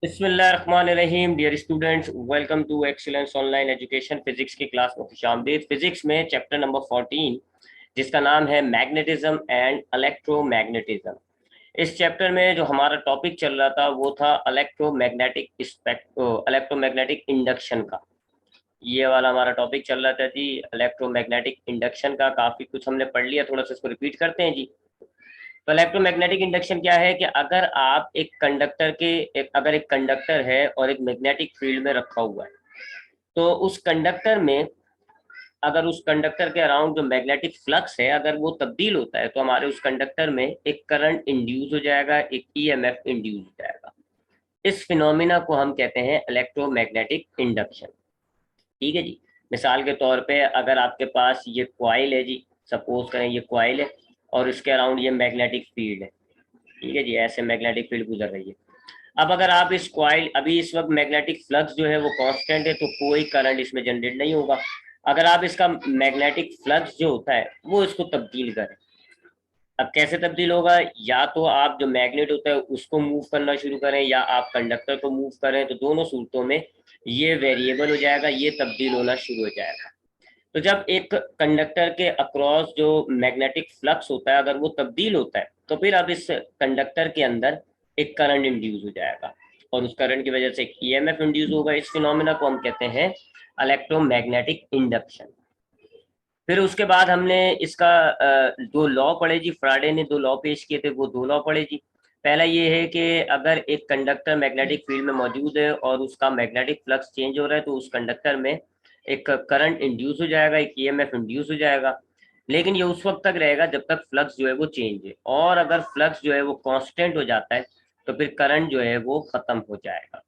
बिस्मिल्लाहिर्रहमानिर्रहीम। Dear students, welcome to excellence online education. Physics की class में खुशामदीद। फिजिक्स में चैप्टर नंबर 14 जिसका नाम है मैग्नेटिज्म एंड इलेक्ट्रोमैग्नेटिज्म। इस चैप्टर में जो हमारा टॉपिक चल रहा था वो था इलेक्ट्रोमैग्नेटिक इंडक्शन का। ये वाला हमारा टॉपिक चल रहा था जी, इलेक्ट्रोमैग्नेटिक इंडक्शन का। काफ़ी कुछ हमने पढ़ लिया, थोड़ा सा इसको रिपीट करते हैं जी। तो इलेक्ट्रोमैग्नेटिक इंडक्शन क्या है कि अगर आप अगर एक कंडक्टर है और एक मैग्नेटिक फील्ड में रखा हुआ है, तो उस कंडक्टर में, अगर उस कंडक्टर के अराउंड जो मैग्नेटिक फ्लक्स है अगर वो तब्दील होता है तो हमारे उस कंडक्टर में एक करंट इंड्यूस हो जाएगा, एक ईएमएफ इंड्यूस हो जाएगा। इस फिनोमिना को हम कहते हैं इलेक्ट्रोमैग्नेटिक इंडक्शन। ठीक है जी। मिसाल के तौर पे अगर आपके पास ये कॉइल है जी, सपोज करें ये कॉइल है और इसके अराउंड ये मैग्नेटिक फील्ड है। ठीक है जी, ऐसे मैग्नेटिक फील्ड गुजर रही है। अब अगर आप इस कॉइल, अभी इस वक्त मैग्नेटिक फ्लक्स जो है वो कांस्टेंट है तो कोई करंट इसमें जनरेट नहीं होगा। अगर आप इसका मैग्नेटिक फ्लक्स जो होता है वो इसको तब्दील करें, अब कैसे तब्दील होगा? या तो आप जो मैग्नेट होता है उसको मूव करना शुरू करें या आप कंडक्टर को मूव करें, तो दोनों सूरतों में ये वेरिएबल हो जाएगा, ये तब्दील होना शुरू हो जाएगा। तो जब एक कंडक्टर के अक्रॉस जो मैग्नेटिक फ्लक्स होता है अगर वो तब्दील होता है तो फिर अब इस कंडक्टर के अंदर एक करंट इंड्यूस हो जाएगा और उस करंट की वजह से एक ईएमएफ इंड्यूस होगा। इस फिनोमेना को हम कहते हैं इलेक्ट्रोमैग्नेटिक इंडक्शन। फिर उसके बाद हमने इसका दो लॉ पढ़े जी। फ्राडे ने दो लॉ पेश किए थे, वो दो लॉ पढ़े जी। पहला ये है कि अगर एक कंडक्टर मैग्नेटिक फील्ड में मौजूद है और उसका मैग्नेटिक फ्लक्स चेंज हो रहा है तो उस कंडक्टर में एक करंट इंड्यूस हो जाएगा, एक ईएमएफ इंड्यूस हो जाएगा। लेकिन ये उस वक्त तक रहेगा जब तक फ्लक्स जो है वो चेंज है, और अगर फ्लक्स जो है वो कांस्टेंट हो जाता है तो फिर करंट जो है वो खत्म हो जाएगा।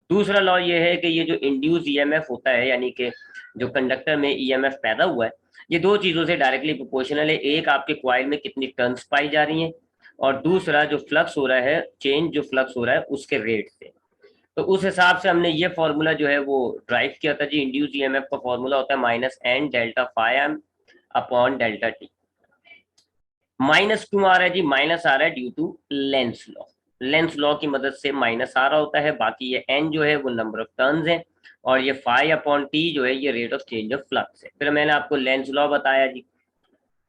दूसरा लॉ ये है कि ये जो इंड्यूस ईएमएफ होता है, यानी कि जो कंडक्टर में ईएमएफ पैदा हुआ है, ये दो चीज़ों से डायरेक्टली प्रोपोर्शनल है। एक आपके कॉइल में कितनी टर्न्स पाई जा रही हैं, और दूसरा जो फ्लक्स हो रहा है, चेंज जो फ्लक्स हो रहा है उसके रेट से। तो उस हिसाब से हमने ये फॉर्मूला जो है वो ड्राइव किया था जी। इंड्यूस ईएमएफ का फॉर्मूला होता है minus N delta five M upon delta T. Minus क्यों आ रहा है जी? माइनस आ रहा है due to Lenz law. Lenz law की मदद से माइनस आ रहा होता है। बाकी ये एन जो है वो नंबर ऑफ टर्न्स है, और ये फाइव अपॉन टी जो है ये rate of change of flux है। फिर मैंने आपको लेंस लॉ बताया जी।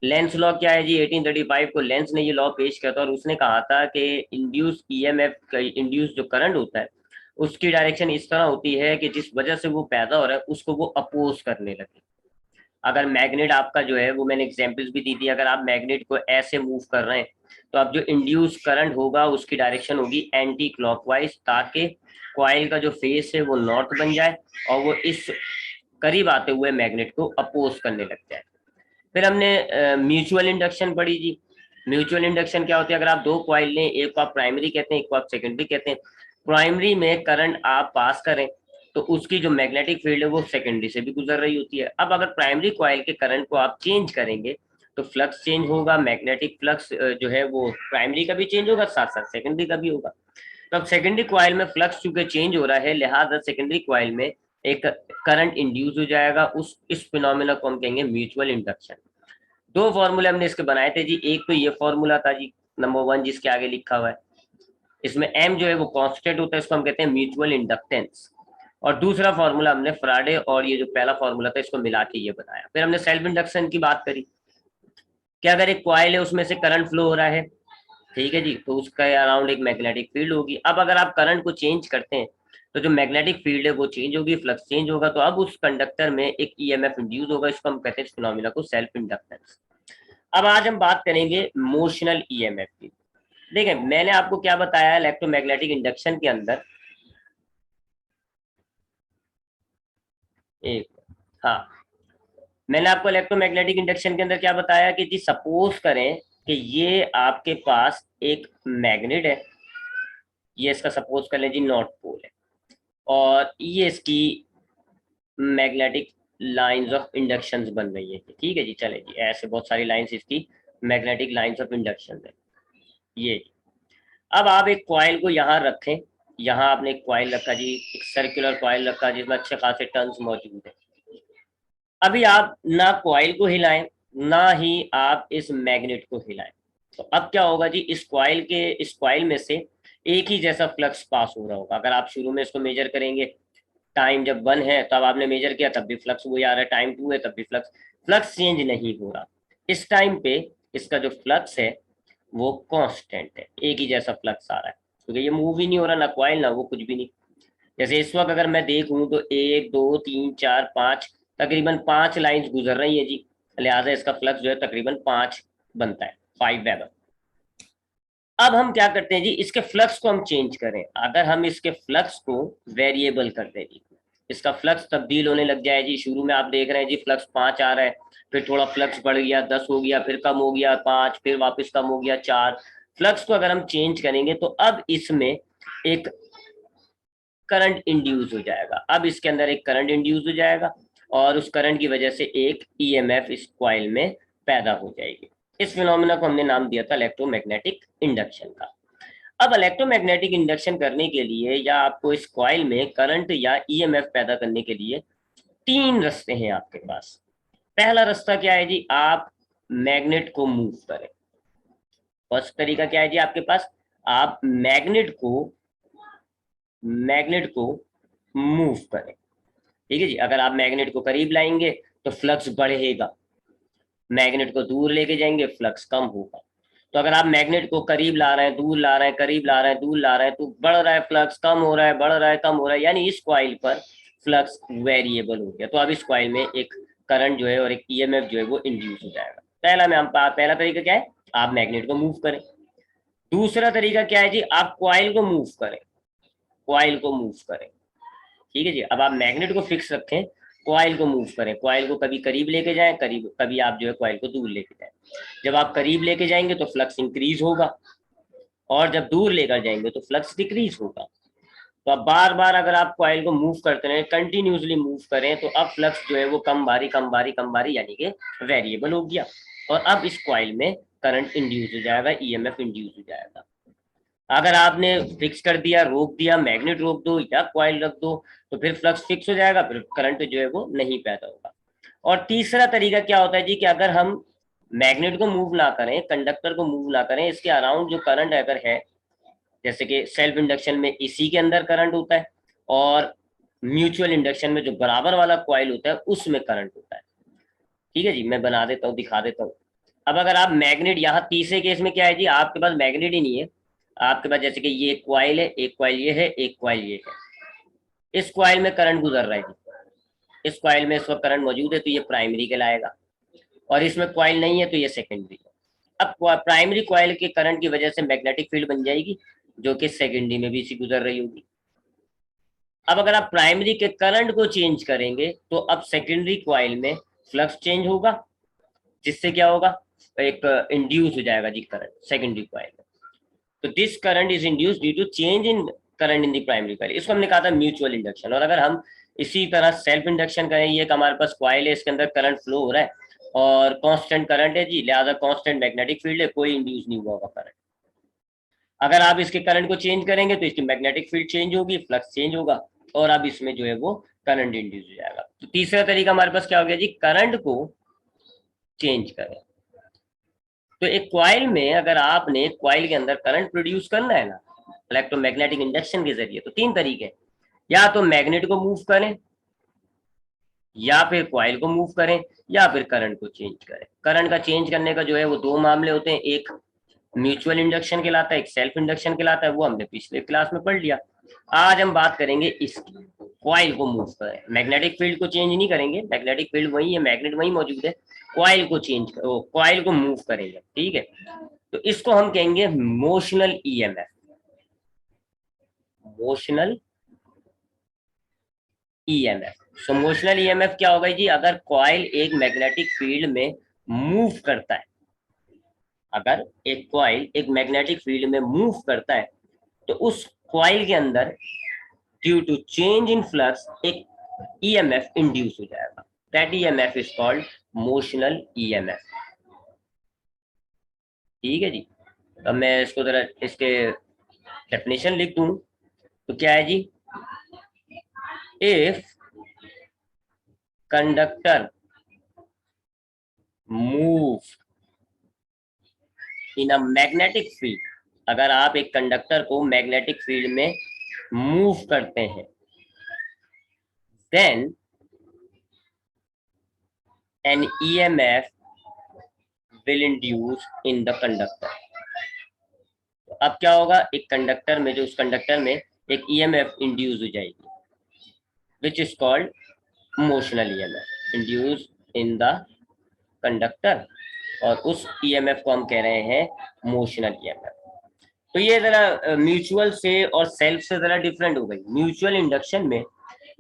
लेंस लॉ क्या है जी? 1835 को लेंस ने ये लॉ पेश किया था और उसने कहा था कि इंड्यूस ईएमएफ, इंड्यूस जो करंट होता है उसकी डायरेक्शन इस तरह होती है कि जिस वजह से वो पैदा हो रहा है उसको वो अपोज करने लगे। अगर मैग्नेट आपका जो है वो, मैंने एग्जांपल्स भी दी थी, अगर आप मैग्नेट को ऐसे मूव कर रहे हैं तो अब जो इंड्यूस करंट होगा उसकी डायरेक्शन होगी एंटी क्लॉकवाइज, ताकि कॉइल का जो फेस है वो नॉर्थ बन जाए और वो इस करीब आते हुए मैग्नेट को अपोज करने लग जाए। फिर हमने म्यूचुअल इंडक्शन पढ़ी जी। म्यूचुअल इंडक्शन क्या होती है? अगर आप दो कॉइल लें, एक को आप प्राइमरी कहते हैं, एक को आप सेकेंडरी कहते हैं। प्राइमरी में करंट आप पास करें तो उसकी जो मैग्नेटिक फील्ड है वो सेकेंडरी से भी गुजर रही होती है। अब अगर प्राइमरी कॉइल के करंट को आप चेंज करेंगे तो फ्लक्स चेंज होगा, मैग्नेटिक फ्लक्स जो है वो प्राइमरी का भी चेंज होगा, साथ साथ सेकेंडरी का भी होगा। तो अब सेकेंडरी कॉइल में फ्लक्स चूंकि चेंज हो रहा है, लिहाजा सेकेंडरी कॉइल में एक करंट इंड्यूस हो जाएगा। उस इस फिनोमेना को हम कहेंगे म्यूचुअल इंडक्शन। दो फॉर्मूले हमने इसके बनाए थे जी। एक तो ये फॉर्मूला था जी, नंबर वन, जिसके आगे लिखा हुआ है, इसमें एम जो है वो कांस्टेंट होता है, इसको हम कहते हैं म्यूचुअल इंडक्टेंस। और दूसरा फॉर्मूला हमने फ्राडे और ये जो पहला फॉर्मूला था इसको मिला के ये बनाया। फिर हमने सेल्फ इंडक्शन की बात करी कि अगर एक कॉइल है उसमें से करंट फ्लो हो रहा है, ठीक है जी, तो उसका अराउंड एक मैग्नेटिक फील्ड होगी। अब अगर आप करंट को चेंज करते हैं तो जो मैग्नेटिक फील्ड है वो चेंज होगी, फ्लक्स चेंज होगा, तो अब उस कंडक्टर में एक ईएमएफ इंड्यूस होगा। इसको हम कहते हैं, इस फिनोमिना को सेल्फ इंडक्टेंस। अब आज हम बात करेंगे मोशनल ईएमएफ की। देखिए, मैंने आपको क्या बताया इलेक्ट्रोमैग्नेटिक इंडक्शन के अंदर, एक, हाँ, मैंने आपको इलेक्ट्रोमैग्नेटिक इंडक्शन के अंदर क्या बताया कि जी सपोज करें कि ये आपके पास एक मैग्नेट है, ये इसका सपोज कर लें जी नॉर्थ पोल है, और ये इसकी मैग्नेटिक लाइंस ऑफ इंडक्शन बन रही है। ठीक है जी, चले जी, ऐसे बहुत सारी लाइंस इसकी मैग्नेटिक लाइंस ऑफ इंडक्शन है ये। अब आप एक कॉइल को यहाँ रखें, यहाँ आपने एक कॉइल रखा जी, एक सर्कुलर कॉइल रखा जिसमें अच्छे खासे टर्न्स मौजूद है। अभी आप ना कॉइल को हिलाएं, ना ही आप इस मैग्नेट को हिलाएं, तो अब क्या होगा जी? इस कॉइल में से एक ही जैसा फ्लक्स पास हो रहा होगा। अगर आप शुरू में इसको मेजर करेंगे, टाइम जब 1 है तब आपने मेजर किया तब भी फ्लक्स वही आ रहा है, टाइम 2 है तब भी फ्लक्स फ्लक्स चेंज नहीं हो रहा। इस टाइम पे इसका जो फ्लक्स है वो कांस्टेंट है, एक ही जैसा फ्लक्स आ रहा है, क्योंकि ये मूव ही नहीं हो रहा, ना कॉइल ना वो कुछ भी नहीं। जैसे इस वक्त अगर मैं देखूं तो 1 2 3 4 5 तकरीबन 5 लाइंस गुजर रही है जी, लिहाजा इसका फ्लक्स जो है तकरीबन 5 बनता है, 5 वेबर। अब हम क्या करते हैं जी, इसके फ्लक्स को हम चेंज करें। अगर हम इसके फ्लक्स को वेरिएबल कर दें जी, इसका फ्लक्स तब्दील होने लग जाए जी। शुरू में आप देख रहे हैं जी फ्लक्स 5 आ रहा है, फिर थोड़ा फ्लक्स बढ़ गया, 10 हो गया, फिर कम हो गया 5, फिर वापस कम हो गया 4। फ्लक्स को अगर हम चेंज करेंगे तो अब इसमें एक करंट इंड्यूस हो जाएगा। अब इसके अंदर एक करंट इंड्यूस हो जाएगा और उस करंट की वजह से एक ईएमएफ इस कॉइल में पैदा हो जाएगी। इस फिनोमेना को हमने नाम दिया था इलेक्ट्रोमैग्नेटिक इंडक्शन का। अब इलेक्ट्रोमैग्नेटिक इंडक्शन करने के लिए या आपको इस कॉइल में करंट या ईएमएफ पैदा करने के लिए 3 रास्ते हैं आपके पास। पहला रास्ता क्या है जी, आप मैग्नेट को मूव करें। फर्स्ट तरीका क्या है जी आपके पास, आप मैग्नेट को मूव करें। ठीक है जी, अगर आप मैग्नेट को करीब लाएंगे तो फ्लक्स बढ़ेगा, मैग्नेट को दूर लेके जाएंगे फ्लक्स कम होगा। तो अगर आप मैग्नेट को करीब ला रहे हैं, दूर ला रहे हैं, करीब ला रहे हैं, दूर ला रहे हैं, तो बढ़ रहा है फ्लक्स, कम हो रहा है, बढ़ रहा है, कम हो रहा है, यानी इस कॉइल पर फ्लक्स वेरिएबल हो गया। तो अब इस कॉइल में एक करंट जो है और एक ईएमएफ जो है वो इंड्यूस हो जाएगा। पहला तरीका क्या है, आप मैग्नेट को मूव करें। दूसरा तरीका क्या है जी, आप कॉइल को मूव करें, कॉइल को मूव करें। ठीक है जी, अब आप मैग्नेट को फिक्स रखें, कॉइल को मूव करें, कॉइल को कभी करीब लेके जाएं, करीब कभी आप जो है कॉइल को दूर लेके जाएं। जब आप करीब लेके जाएंगे तो फ्लक्स इंक्रीज होगा और जब दूर लेकर जाएंगे तो फ्लक्स डिक्रीज होगा। तो अब बार बार अगर आप कॉइल को मूव करते रहे, कंटिन्यूसली मूव करें, तो अब फ्लक्स जो है वो कम बारी कम बारी कम बारी यानी कि वेरिएबल हो गया और अब इस कॉइल में करंट इंड्यूस हो जाएगा, ईएमएफ इंड्यूस हो जाएगा। अगर आपने फिक्स कर दिया, रोक दिया, मैग्नेट रोक दो या कॉइल रख दो, तो फिर फ्लक्स फिक्स हो जाएगा, फिर करंट जो है वो नहीं पैदा होगा। और तीसरा तरीका क्या होता है जी, कि अगर हम मैग्नेट को मूव ना करें, कंडक्टर को मूव ना करें, इसके अराउंड जो करंट अगर है, जैसे कि सेल्फ इंडक्शन में इसी के अंदर करंट होता है और म्यूचुअल इंडक्शन में जो बराबर वाला कॉइल होता है उसमें करंट होता है। ठीक है जी, मैं बना देता हूँ, दिखा देता हूँ। अब अगर आप मैग्नेट, यहाँ तीसरे केस में क्या है जी, आपके पास मैग्नेट ही नहीं है, आपके पास जैसे कि ये क्वाइल है, एक क्वाइल ये है, एक क्वाइल ये है, इस क्वाइल में करंट गुजर रहा है जी, इस क्वाइल में इस वक्त करंट मौजूद है तो ये प्राइमरी कहलाएगा, और इसमें क्वाइल नहीं है तो ये सेकेंडरी है। अब प्राइमरी क्वाइल के करंट की वजह से मैग्नेटिक फील्ड बन जाएगी जो कि सेकेंडरी में भी इसी गुजर रही होगी। अब अगर आप प्राइमरी के करंट को चेंज करेंगे तो अब सेकेंडरी क्वाइल में फ्लक्स चेंज होगा, जिससे क्या होगा, एक इंड्यूस हो जाएगा जी करंट सेकेंडरी क्वाइल में। तो this current is induce due to change in current in the primary coil, इसको हमने कहा था म्यूचुअल इंडक्शन। और अगर हम इसी तरह सेल्फ इंडक्शन करें, ये हमारे पास कॉइल है, इसके अंदर करंट फ्लो हो रहा है और कांस्टेंट करंट है जी, लिहाजा कांस्टेंट मैग्नेटिक फील्ड है, कोई इंड्यूस नहीं हुआ होगा करंट। अगर आप इसके करंट को चेंज करेंगे तो इसकी मैग्नेटिक फील्ड चेंज होगी, फ्लक्स चेंज होगा और अब इसमें जो है वो करंट इंड्यूस हो जाएगा। तो तीसरा तरीका हमारे पास क्या हो गया जी, करंट को चेंज करें। तो एक क्वाइल में अगर आपने क्वाइल के अंदर करंट प्रोड्यूस करना है ना इलेक्ट्रोमैग्नेटिक इंडक्शन के जरिए, तो 3 तरीके, या तो मैग्नेट को मूव करें, या फिर क्वाइल को मूव करें, या फिर करंट को चेंज करें। करंट का चेंज करने का जो है वो 2 मामले होते हैं, एक म्यूचुअल इंडक्शन कहलाता है, एक सेल्फ इंडक्शन कहलाता है, वो हमने पिछले क्लास में पढ़ लिया। आज हम बात करेंगे इसकी, क्वाइल को मूव करें, मैग्नेटिक फील्ड को चेंज नहीं करेंगे, मैग्नेटिक फील्ड वही है, मैग्नेट वही मौजूद है, क्वाइल को चेंज क्वाइल को मूव करेंगे। ठीक है, तो इसको हम कहेंगे मोशनल ईएमएफ, मोशनल ईएमएफ। सो मोशनल ईएमएफ क्या होगा जी, अगर कॉइल एक मैग्नेटिक फील्ड में मूव करता है, अगर एक कॉइल एक मैग्नेटिक फील्ड में मूव करता है तो उस कॉइल के अंदर due to change in flux एक ईएमएफ इंड्यूस हो जाएगा, that EMF is called motional EMF. ठीक है जी, अब मैं इसको जरा इसके डेफिनेशन लिख दूं तो क्या है जी, if conductor move in a magnetic field, अगर आप एक कंडक्टर को मैग्नेटिक फील्ड में मूव करते हैं, then an EMF will induce in the conductor. तो अब क्या होगा, एक कंडक्टर में, जो उस कंडक्टर में एक ईएमएफ इंड्यूस हो जाएगी, which is called motional EMF induce in the conductor, और उस ईएमएफ को हम कह रहे हैं मोशनल ईएमएफ। तो ये जरा म्यूचुअल से और सेल्फ से जरा डिफरेंट हो गई। म्यूचुअल इंडक्शन में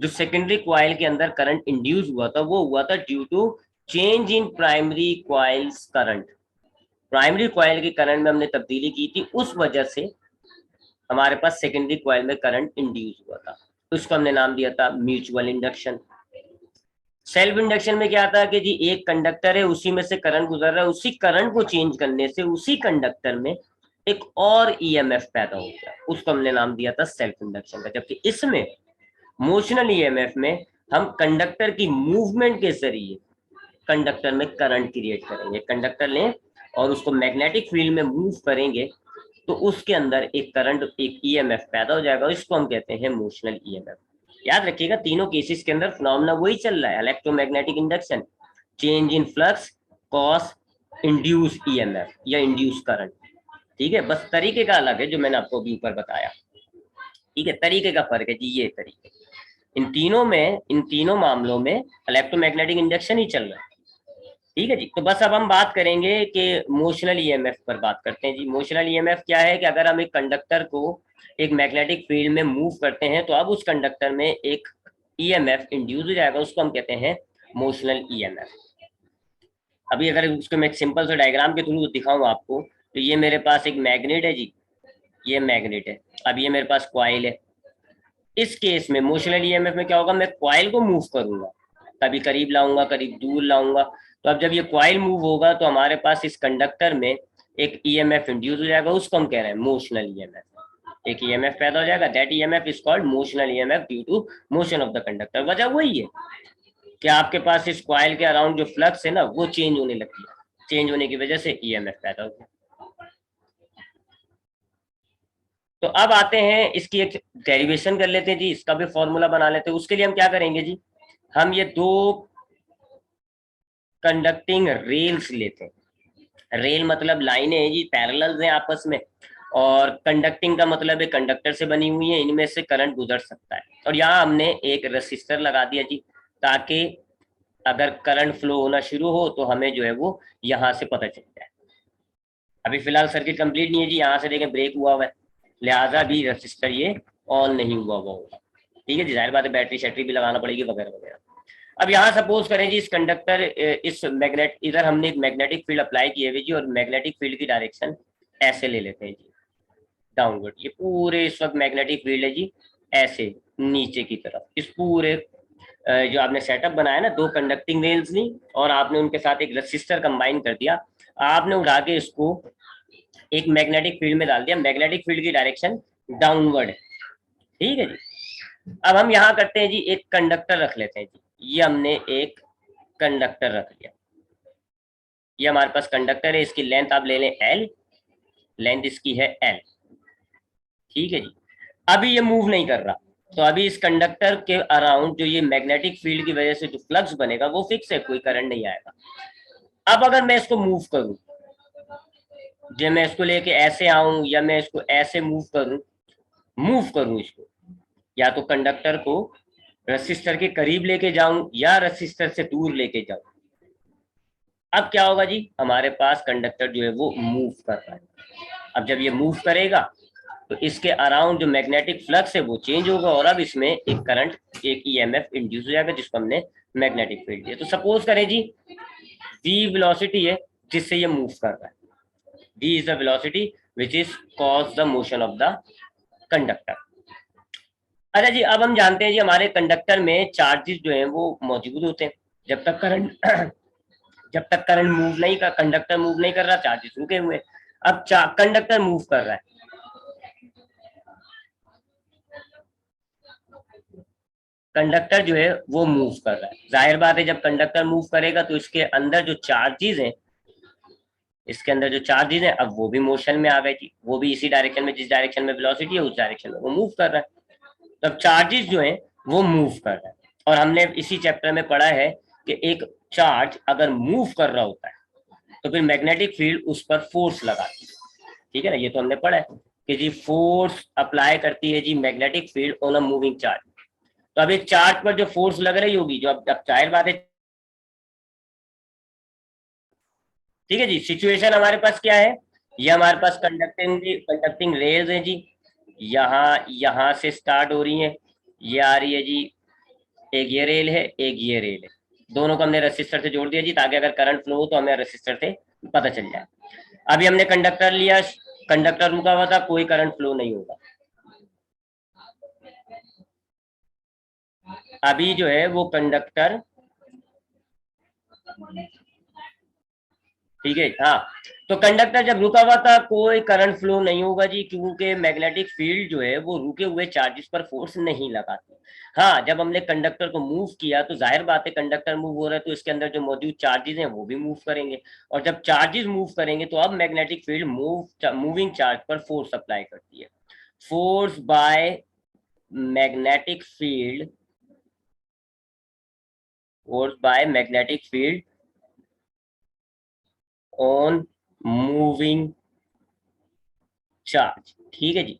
जो सेकेंडरी क्वाइल के अंदर करंट इंड्यूस हुआ था, वो हुआ था due to change in primary coils current. Primary coil के करंट में हमने तब्दीली की थी, उस वजह से हमारे पास सेकेंडरी क्वाइल में करंट इंड्यूस हुआ था। उसको हमने नाम दिया था म्यूचुअल इंडक्शन। सेल्फ इंडक्शन में क्या था कि जी एक कंडक्टर है, उसी में से करंट गुजर रहा है, उसी करंट को चेंज करने से उसी कंडक्टर में एक और ईएमएफ पैदा हो गया, उसको हमने नाम दिया था सेल्फ इंडक्शन का। जबकि इसमें मोशनल ईएमएफ में हम कंडक्टर की मूवमेंट के जरिए कंडक्टर में करंट क्रिएट करेंगे। कंडक्टर लें और उसको मैग्नेटिक फील्ड में मूव करेंगे, तो उसके अंदर एक करंट, एक ईएमएफ पैदा हो जाएगा, इसको हम कहते हैं मोशनल ईएमएफ। याद रखिएगा, तीनों केसेस के अंदर फिनोमेना वही चल रहा है, electromagnetic induction, change in flux cos induce EMF या इंड्यूस करंट। ठीक है, बस तरीके का अलग है, जो मैंने आपको अभी ऊपर बताया। ठीक है, तरीके का फर्क है जी, ये तरीके। इन तीनों मामलों में इलेक्ट्रोमैग्नेटिक इंडक्शन ही चल रहा है। ठीक है जी, तो बस अब हम बात करेंगे कि मोशनल ईएमएफ पर बात करते हैं जी। मोशनल ईएमएफ क्या है कि अगर हम एक कंडक्टर को एक मैग्नेटिक फील्ड में मूव करते हैं, तो अब उस कंडक्टर में एक ईएमएफ इंड्यूस हो जाएगा, उसको हम कहते हैं मोशनल ईएमएफ। अभी अगर उसको मैं एक सिंपल सा डायग्राम के थ्रू दिखाऊं आपको, तो ये मेरे पास एक मैग्नेट है जी, ये मैग्नेट है। अब ये मेरे पास कॉइल है। इस केस में मोशनल ईएमएफ में क्या होगा, मैं कॉइल को मूव करूंगा, कभी करीब लाऊंगा, करीब दूर लाऊंगा। तो अब जब ये कॉइल मूव होगा, तो हमारे पास इस कंडक्टर में एक ईएमएफ इंड्यूस हो जाएगा, उसको हम कह रहे हैं मोशनल ईएमएफ। एक ईएमएफ पैदा हो जाएगा, that EMF is called motional EMF due to motion of the conductor. वजह वही है कि आपके पास इस कॉइल के अराउंड जो फ्लक्स है ना, वो चेंज होने लगती है, चेंज होने की वजह से ईएमएफ पैदा होता है। तो अब आते हैं, इसकी एक डेरिवेशन कर लेते हैं जी, इसका भी फॉर्मूला बना लेते हैं। उसके लिए हम क्या करेंगे जी, हम ये दो कंडक्टिंग रेल्स लेते हैं। रेल मतलब लाइनें हैं जी, पैरेलल्स हैं आपस में, और कंडक्टिंग का मतलब है कंडक्टर से बनी हुई है, इनमें से करंट गुजर सकता है। और यहाँ हमने एक रेसिस्टर लगा दिया जी, ताकि अगर करंट फ्लो होना शुरू हो तो हमें जो है वो यहाँ से पता चल जाए। अभी फिलहाल सर्किट कंप्लीट नहीं है जी, यहाँ से देखें ब्रेक हुआ है, लिहाजा भी रजिस्टर ये ऑन नहीं हुआ होगा। ठीक है जी, जाहिर बात है बैटरी शैटरी भी लगाना पड़ेगी वगैरह वगैरह। अब यहाँ सपोज करें जी, इस कंडक्टर, इस मैग्नेट, इधर हमने एक मैग्नेटिक फील्ड अप्लाई किए हुए जी, और मैग्नेटिक फील्ड की डायरेक्शन ऐसे ले लेते हैं जी, डाउनवर्ड। ये पूरे इस वक्त मैग्नेटिक फील्ड है जी, ऐसे नीचे की तरफ। इस पूरे जो आपने सेटअप बनाया ना, दो कंडक्टिंग रेल्स ली और आपने उनके साथ एक रजिस्टर कंबाइन कर दिया, आपने उठा के इसको एक मैग्नेटिक फील्ड में डाल दिया। मैग्नेटिक फील्ड की डायरेक्शन डाउनवर्ड है। ठीक है जी, अब हम यहाँ करते हैं जी, एक कंडक्टर रख लेते हैं जी। ये हमने एक कंडक्टर रख लिया, ये हमारे पास कंडक्टर है, इसकी लेंथ आप ले लें L, लेंथ इसकी है L। ठीक है जी, अभी ये मूव नहीं कर रहा, तो अभी इस कंडक्टर के अराउंड जो ये मैग्नेटिक फील्ड की वजह से जो फ्लक्स बनेगा वो फिक्स है, कोई करंट नहीं आएगा। अब अगर मैं इसको मूव करूं, जब मैं इसको लेके ऐसे आऊं या मैं इसको ऐसे मूव करूं इसको, या तो कंडक्टर को रसिस्टर के करीब लेके जाऊं या रसिस्टर से दूर लेके जाऊं, अब क्या होगा जी, हमारे पास कंडक्टर जो है वो मूव कर रहा है। अब जब ये मूव करेगा, तो इसके अराउंड जो मैग्नेटिक फ्लक्स है वो चेंज होगा, और अब इसमें एक करंट, एक ईएमएफ इंड्यूस हो जाएगा, जिसको हमने मैग्नेटिक फील्ड दिया। तो सपोज करें जी, v वेलोसिटी है जिससे ये मूव कर रहा है, v is the velocity which is cause the motion of the conductor. अच्छा जी, अब हम जानते हैं जी, हमारे कंडक्टर में चार्जेस जो हैं वो मौजूद होते हैं। जब तक करंट जब तक करंट मूव नहीं कर, कंडक्टर मूव नहीं कर रहा, चार्जेस रुके हुए। अब कंडक्टर मूव कर रहा है, कंडक्टर जो है वो मूव कर रहा है। जाहिर बात है, जब कंडक्टर मूव करेगा तो इसके अंदर जो चार्जेस हैं इसके अंदर जो चार्जेस हैं अब वो भी मोशन में आ गए जी, वो भी इसी डायरेक्शन में, जिस डायरेक्शन में वेलोसिटी है उस डायरेक्शन में वो मूव कर रहा है। तब चार्जेस जो हैं वो मूव कर रहा है। और हमने इसी चैप्टर में पढ़ा है कि एक चार्ज अगर मूव कर रहा होता है तो फिर मैग्नेटिक फील्ड उस पर फोर्स लगाती है। ठीक है ना, ये तो हमने पढ़ा है कि जी फोर्स अप्लाई करती है जी magnetic field on a moving charge. तो अब एक चार्ज पर जो फोर्स लग रही होगी, जो अब जाहिर बात है, ठीक है जी, सिचुएशन हमारे पास क्या है, ये हमारे पास कंडक्टिंग रेल्स हैं जी, यहाँ से स्टार्ट हो रही है, ये आ रही है जी, एक ये रेल है एक ये रेल है, दोनों को हमने रजिस्टर से जोड़ दिया जी, ताकि अगर करंट फ्लो हो तो हमें रजिस्टर से पता चल जाए। अभी हमने कंडक्टर लिया, कंडक्टर रुका हुआ था, कोई करंट फ्लो नहीं होगा। अभी जो है वो कंडक्टर, ठीक है, हाँ, तो कंडक्टर जब रुका हुआ था कोई करंट फ्लो नहीं होगा जी, क्योंकि मैग्नेटिक फील्ड जो है वो रुके हुए चार्जेस पर फोर्स नहीं लगाती। हाँ, जब हमने कंडक्टर को मूव किया तो जाहिर बात है कंडक्टर मूव हो रहा है तो इसके अंदर जो मौजूद चार्जेस हैं वो भी मूव करेंगे, और जब चार्जेस मूव करेंगे तो अब मैग्नेटिक फील्ड मूविंग चार्ज पर फोर्स अप्लाई करती है। Force by magnetic field, force by magnetic field on moving charge. ठीक है जी,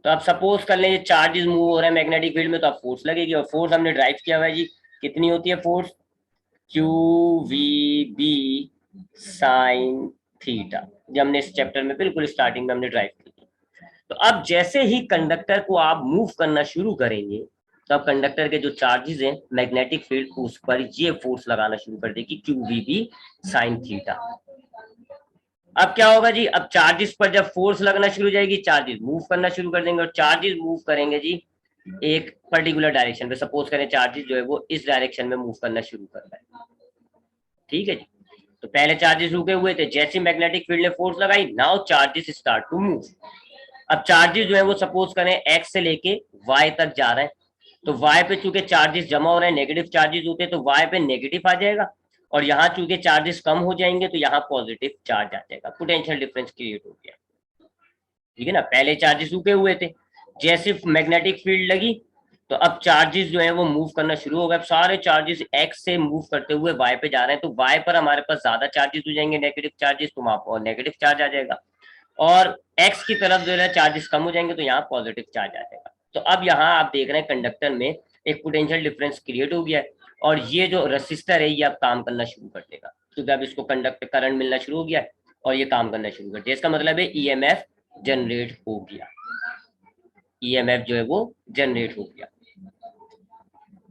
तो आप सपोज कर लें ये चार्जेस मूव हो रहे हैं मैग्नेटिक फील्ड में, तो आप फोर्स लगेगी, और फोर्स हमने ड्राइव किया हुआ है जी, कितनी होती है force, Q V B sine theta, जो हमने इस चैप्टर में बिल्कुल स्टार्टिंग में हमने ड्राइव की थी। तो अब जैसे ही कंडक्टर को आप मूव करना शुरू करेंगे तो अब कंडक्टर के जो चार्जेस हैं मैग्नेटिक फील्ड उस पर ये फोर्स लगाना शुरू कर देगी, Q V B sine theta. अब क्या होगा जी, अब चार्जेस पर जब फोर्स लगना शुरू हो जाएगी चार्जेस मूव करना शुरू कर देंगे, और चार्जेस मूव करेंगे जी एक पर्टिकुलर डायरेक्शन पे, सपोज करें चार्जेस जो है वो इस डायरेक्शन में मूव करना शुरू कर रहा है। ठीक है जी, तो पहले चार्जेस रुके हुए थे, जैसे मैग्नेटिक फील्ड ने फोर्स लगाई now charges start to move. अब चार्जेस जो है वो सपोज करें एक्स से लेके वाई तक जा रहे हैं, तो वाई पे चूंकि चार्जेस जमा हो रहे हैं, नेगेटिव चार्जेस होते हैं तो वाई पे नेगेटिव आ जाएगा, और यहाँ चूंकि चार्जेस कम हो जाएंगे तो यहाँ पॉजिटिव चार्ज आ जाएगा, पोटेंशियल डिफरेंस क्रिएट हो गया। ठीक है ना, पहले चार्जेस रुके हुए थे, जैसे मैग्नेटिक फील्ड लगी तो अब चार्जेस जो है वो मूव करना शुरू हो गए, सारे चार्जेस एक्स से मूव करते हुए वाई पे जा रहे हैं, तो वाई पर हमारे पास ज्यादा चार्जेस हो जाएंगे नेगेटिव चार्जेस, तो वहां पर नेगेटिव चार्ज आ जाएगा, और एक्स की तरफ जो है चार्जेस कम हो जाएंगे तो यहाँ पॉजिटिव चार्ज आ जाएगा। तो अब यहाँ आप देख रहे हैं कंडक्टर में एक पोटेंशियल डिफरेंस क्रिएट हो गया है, और ये जो रसिस्टर है ये अब काम करना शुरू कर देगा, क्योंकि अब इसको कंडक्टर करंट मिलना शुरू हो गया है और ये काम करना शुरू कर दिया, इसका मतलब है ईएमएफ जनरेट हो गया, ईएमएफ जो है वो जनरेट हो गया।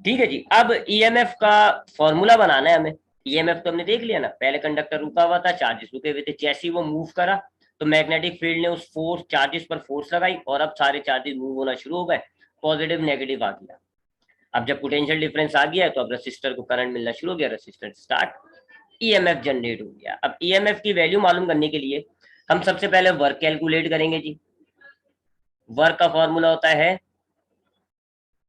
ठीक है जी, अब ईएमएफ का फॉर्मूला बनाना है हमें। ईएमएफ तो हमने देख लिया ना, पहले कंडक्टर रुका हुआ था, चार्जेस रुके हुए थे, जैसे ही वो मूव करा तो मैग्नेटिक फील्ड ने उस फोर्स चार्जेस पर फोर्स लगाई और अब सारे चार्जेस मूव होना शुरू हो गए, पॉजिटिव नेगेटिव आ गया। अब जब पोटेंशियल डिफरेंस आ गया है तो अब रसिस्टर को करंट मिलना शुरू हो गया, रसिस्टर स्टार्ट, ईएमएफ जनरेट हो गया। अब ईएमएफ की वैल्यू मालूम करने के लिए हम सबसे पहले वर्क कैलकुलेट करेंगे जी। वर्क का फॉर्मूला होता है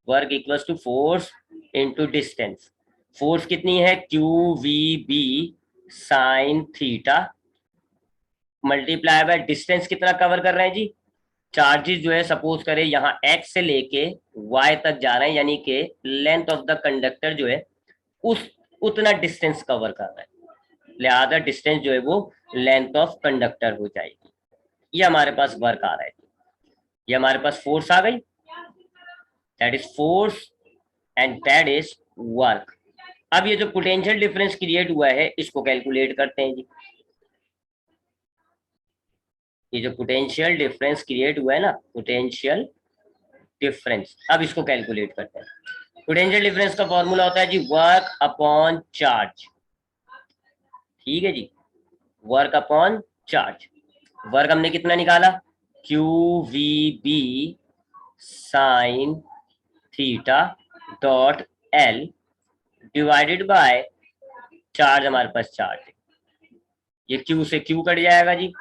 work equals to force into distance. Force कितनी है, Q V B sine theta, multiply by distance कितना कवर कर रहे हैं जी, चार्जेस जो है सपोज करें यहाँ एक्स से लेके वाई तक जा रहे हैं, यानी कि लेंथ ऑफ द कंडक्टर जो है उस उतना डिस्टेंस कवर कर रहा है, लिहाजा डिस्टेंस जो है वो लेंथ ऑफ कंडक्टर हो जाएगी। ये हमारे पास वर्क आ रहा है, ये हमारे पास फोर्स आ गई, that is force and that is work. अब ये जो पोटेंशियल डिफरेंस क्रिएट हुआ है इसको कैलकुलेट करते हैं जी। ये जो पोटेंशियल डिफरेंस क्रिएट हुआ है ना, पोटेंशियल डिफरेंस, अब इसको कैलकुलेट करते हैं। पोटेंशियल डिफरेंस का फॉर्मूला होता है जी वर्क अपॉन चार्ज। ठीक है जी, वर्क अपॉन चार्ज। वर्क हमने कितना निकाला, Q V B sine theta dot L divided by charge, हमारे पास चार्ज है, ये क्यू से क्यू कट जाएगा जी,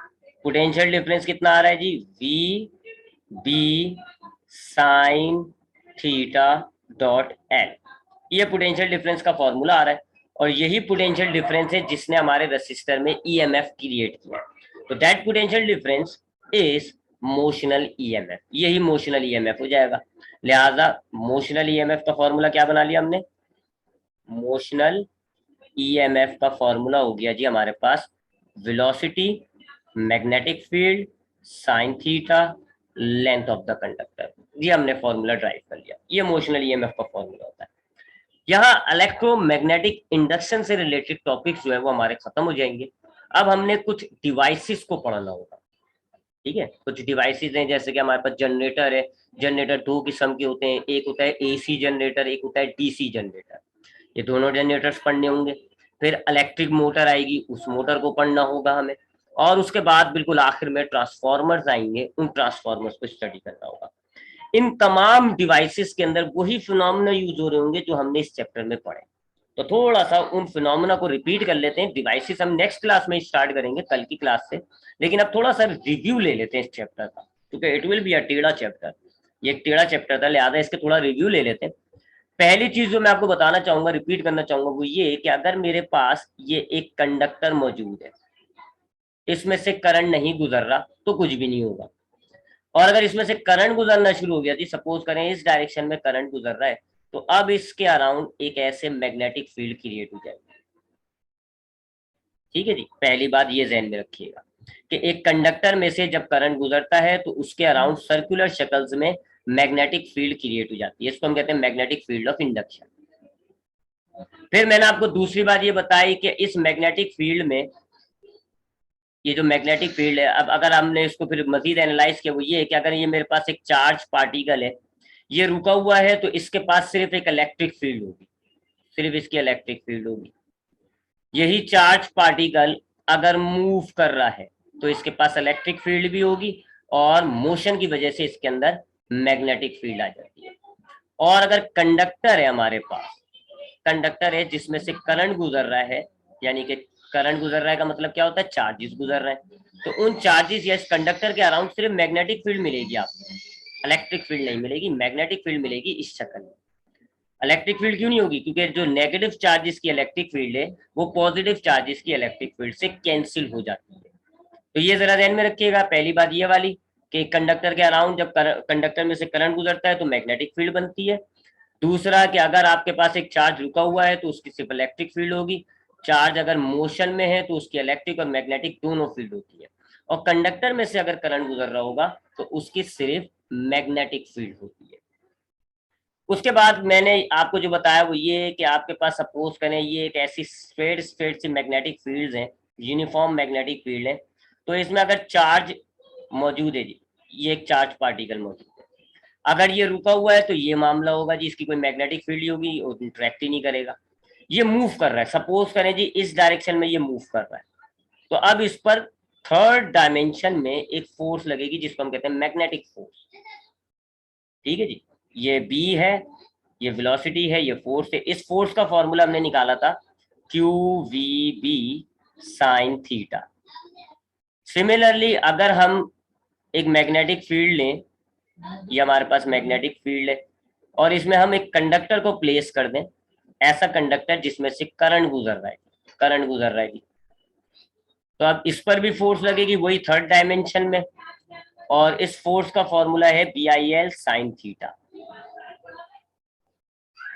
पोटेंशियल डिफरेंस कितना आ रहा है जी, V B sine theta dot L, ये पोटेंशियल डिफरेंस का फॉर्मूला आ रहा है। और यही पोटेंशियल डिफरेंस है जिसने हमारे रेसिस्टर में ईएमएफ क्रिएट किया। तो that potential difference is motional EMF, यही मोशनल ईएमएफ हो जाएगा। लिहाजा मोशनल ईएमएफ का फॉर्मूला क्या बना लिया हमने, मोशनल ईएमएफ का फॉर्मूला हो गया जी हमारे पास velocity, magnetic field, sine theta, length of the conductor. ये हमने फॉर्मूला ड्राइव कर लिया, ये मोशनल ईएमएफ का फॉर्मूला होता है। यहाँ इलेक्ट्रोमैग्नेटिक इंडक्शन से रिलेटेड टॉपिक्स जो है वो हमारे खत्म हो जाएंगे। अब हमने कुछ डिवाइसेस को पढ़ना होगा, ठीक है। कुछ डिवाइसेस हैं, जैसे कि हमारे पास जनरेटर है। जनरेटर दो किस्म के होते हैं, एक होता है एसी जनरेटर, एक होता है डीसी जनरेटर। ये दोनों जनरेटर्स पढ़ने होंगे। फिर इलेक्ट्रिक मोटर आएगी, उस मोटर को पढ़ना होगा हमें। और उसके बाद बिल्कुल आखिर में ट्रांसफॉर्मर्स आएंगे, उन ट्रांसफॉर्मर्स को स्टडी करना होगा। इन तमाम डिवाइसेस के अंदर वही फिनोमेना यूज हो रहे होंगे जो हमने इस चैप्टर में पढ़े। तो थोड़ा सा उन फिनोमेना को रिपीट कर लेते हैं। डिवाइसेस हम नेक्स्ट क्लास में स्टार्ट करेंगे, कल की क्लास से, लेकिन अब थोड़ा सा रिव्यू ले लेते हैं इस चैप्टर का, क्योंकि इट विल बी अ टेढ़ा चैप्टर। ये एक टेढ़ा चैप्टर था, लिहाजा इसके थोड़ा रिव्यू ले लेते हैं। पहली चीज जो मैं आपको बताना चाहूंगा, रिपीट करना चाहूंगा, वो ये कि अगर मेरे पास ये एक कंडक्टर मौजूद है, इसमें से करंट नहीं गुजर रहा तो कुछ भी नहीं होगा। और अगर इसमें से करंट गुजरना शुरू हो गया जी, सपोज करें इस डायरेक्शन में करंट गुजर रहा है, तो अब इसके अराउंड एक ऐसे मैग्नेटिक फील्ड क्रिएट हो जाएगी। ठीक है जी, पहली बात ये ध्यान में रखिएगा कि एक कंडक्टर में से जब करंट गुजरता है तो उसके अराउंड सर्कुलर शक्ल्स में मैग्नेटिक फील्ड क्रिएट हो जाती है। इसको हम कहते हैं मैग्नेटिक फील्ड ऑफ इंडक्शन। फिर मैंने आपको दूसरी बात ये बताई कि इस मैग्नेटिक फील्ड में, ये जो मैग्नेटिक फील्ड है, अब अगर हमने इसको फिर मजीद एनालाइज किया, वो ये है कि अगर ये मेरे पास एक चार्ज पार्टिकल है, ये रुका हुआ है, तो इसके पास सिर्फ एक इलेक्ट्रिक फील्ड होगी, सिर्फ इसकी इलेक्ट्रिक फील्ड होगी। यही चार्ज पार्टिकल अगर मूव कर रहा है तो इसके पास इलेक्ट्रिक फील्ड भी होगी, और मोशन की वजह से इसके अंदर मैग्नेटिक फील्ड आ जाती है। और अगर कंडक्टर है हमारे पास, कंडक्टर है जिसमें से करंट गुजर रहा है, यानी कि करंट गुजर रहा है का मतलब क्या होता है, चार्जेस गुजर रहे हैं, तो उन चार्जेस या इस कंडक्टर के अराउंड सिर्फ मैग्नेटिक फील्ड मिलेगी आपको, इलेक्ट्रिक फील्ड नहीं मिलेगी, मैग्नेटिक फील्ड मिलेगी इस शक्ल में। इलेक्ट्रिक फील्ड क्यों नहीं होगी, क्योंकि जो नेगेटिव चार्जेस की इलेक्ट्रिक फील्ड है वो पॉजिटिव चार्जेस की इलेक्ट्रिक फील्ड से कैंसिल हो जाती है। तो ये जरा ध्यान में रखिएगा, पहली बात ये वाली कि कंडक्टर के अराउंड जब कंडक्टर में से करंट गुजरता है तो मैग्नेटिक फील्ड बनती है। दूसरा कि अगर आपके पास एक चार्ज रुका हुआ है तो उसकी सिर्फ इलेक्ट्रिक फील्ड होगी। चार्ज अगर मोशन में है तो उसकी इलेक्ट्रिक और मैग्नेटिक दोनों फील्ड होती है। और कंडक्टर में से अगर करंट गुजर रहा होगा तो उसकी सिर्फ मैग्नेटिक फील्ड होती है। उसके बाद मैंने आपको जो बताया वो ये है कि आपके पास सपोज करें ये एक ऐसी स्ट्रेट स्ट्रेट सी मैग्नेटिक फील्ड्स हैं, यूनिफॉर्म मैग्नेटिक फील्ड है। तो इसमें अगर चार्ज मौजूद है जी, ये एक चार्ज पार्टिकल मौजूद है, अगर ये रुका हुआ है तो ये मामला होगा जी, इसकी कोई मैग्नेटिक फील्ड ही होगी और इंटरेक्ट ही नहीं करेगा। ये मूव कर रहा है, सपोज करें जी इस डायरेक्शन में ये मूव कर रहा है, तो अब इस पर थर्ड डायमेंशन में एक फोर्स लगेगी जिसको हम कहते हैं मैग्नेटिक फोर्स। ठीक है जी, ये बी है, ये वेलोसिटी है, ये फोर्स है। इस फोर्स का फॉर्मूला हमने निकाला था Q V B sine theta. Similarly अगर हम एक मैग्नेटिक फील्ड लें, ये हमारे पास मैग्नेटिक फील्ड है, और इसमें हम एक कंडक्टर को प्लेस कर दें, ऐसा कंडक्टर जिसमें से करंट गुजर रहा है, करंट गुजर रहा है, तो अब इस पर भी फोर्स लगेगी वही थर्ड डायमेंशन में, और इस फोर्स का फॉर्मूला है B I L sine theta.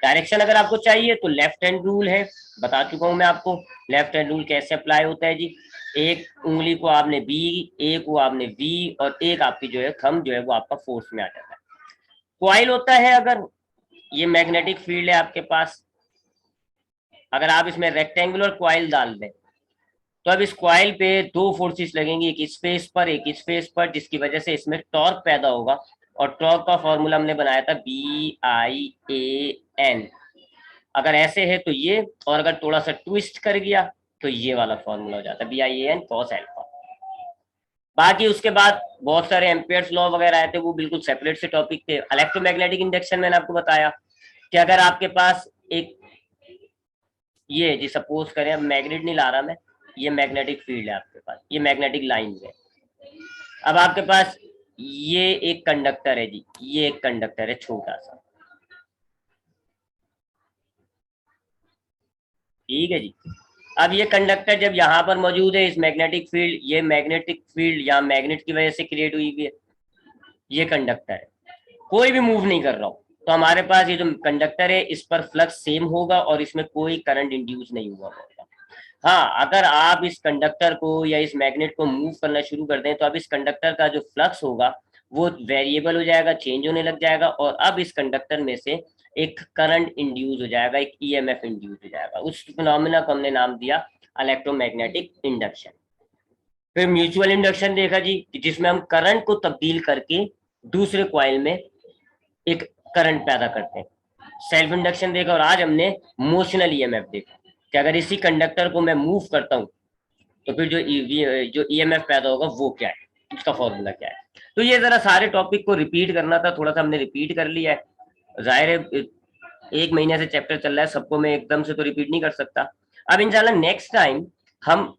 Direction अगर आपको चाहिए तो लेफ्ट हैंड रूल है, बता चुका हूं मैं आपको लेफ्ट हैंड रूल कैसे अप्लाई होता है जी। एक उंगली को आपने बी, एक को आपने वी, और एक आपकी जो है थंब जो है वो आपका फोर्स में आ जाता है। कॉइल होता है, अगर ये मैग्नेटिक फील्ड है आपके पास, अगर आप इसमें रेक्टेंगुलर कॉइल डाल दें तो अब इस कॉइल पे दो फोर्सेस लगेंगी, एक इस फेस पर एक इस फेस पर, जिसकी वजह से इसमें टॉर्क पैदा होगा। और टॉर्क का फॉर्मूला हमने बनाया था बी आई ए एन। अगर ऐसे है तो ये, और अगर थोड़ा सा ट्विस्ट कर गया तो ये वाला फॉर्मूला हो जाता है B I A N cos alpha. बाकी उसके बाद बहुत सारे एम्पियर्स लॉ वगैरह आए थे, वो बिल्कुल सेपरेट से टॉपिक थे। इलेक्ट्रोमैग्नेटिक इंडक्शन मैंने आपको बताया कि अगर आपके पास एक ये जी, सपोज करें, अब मैग्नेट नहीं ला रहा मैं, ये मैग्नेटिक फील्ड है आपके पास, ये मैग्नेटिक लाइन है। अब आपके पास ये एक कंडक्टर है जी, ये एक कंडक्टर है छोटा सा, ठीक है जी। अब ये कंडक्टर जब यहाँ पर मौजूद है, इस मैग्नेटिक फील्ड, ये मैग्नेटिक फील्ड यहाँ मैग्नेट की वजह से क्रिएट हुई हुई है, ये कंडक्टर है, कोई भी मूव नहीं कर रहा हो, तो हमारे पास ये जो कंडक्टर है इस पर फ्लक्स सेम होगा और इसमें कोई करंट इंड्यूस नहीं हुआ होगा। हाँ, अगर आप इस कंडक्टर को या इस मैग्नेट को मूव करना शुरू कर दें तो अब इस कंडक्टर का जो फ्लक्स होगा वो वेरिएबल हो जाएगा, चेंज होने लग जाएगा, और अब इस कंडक्टर में से एक करंट इंड्यूस हो जाएगा, एक ईएमएफ इंड्यूस हो जाएगा। उस फिनोमेना को हमने नाम दिया इलेक्ट्रोमैग्नेटिक इंडक्शन। फिर म्यूचुअल इंडक्शन देखा जी, जिसमें हम करंट को तब्दील करके दूसरे कॉइल में एक करंट पैदा करते हैं। सेल्फ इंडक्शन देखा, और आज हमने मोशनल ईएमएफ देखा कि अगर इसी कंडक्टर को मैं मूव करता हूँ तो फिर जो ईएमएफ पैदा होगा वो क्या है, उसका फॉर्मूला क्या है। तो ये जरा सारे टॉपिक को रिपीट करना था, थोड़ा सा हमने रिपीट कर लिया है। जाहिर है एक महीने से चैप्टर चल रहा है, सबको मैं एकदम से तो रिपीट नहीं कर सकता। अब इंशाल्लाह नेक्स्ट टाइम हम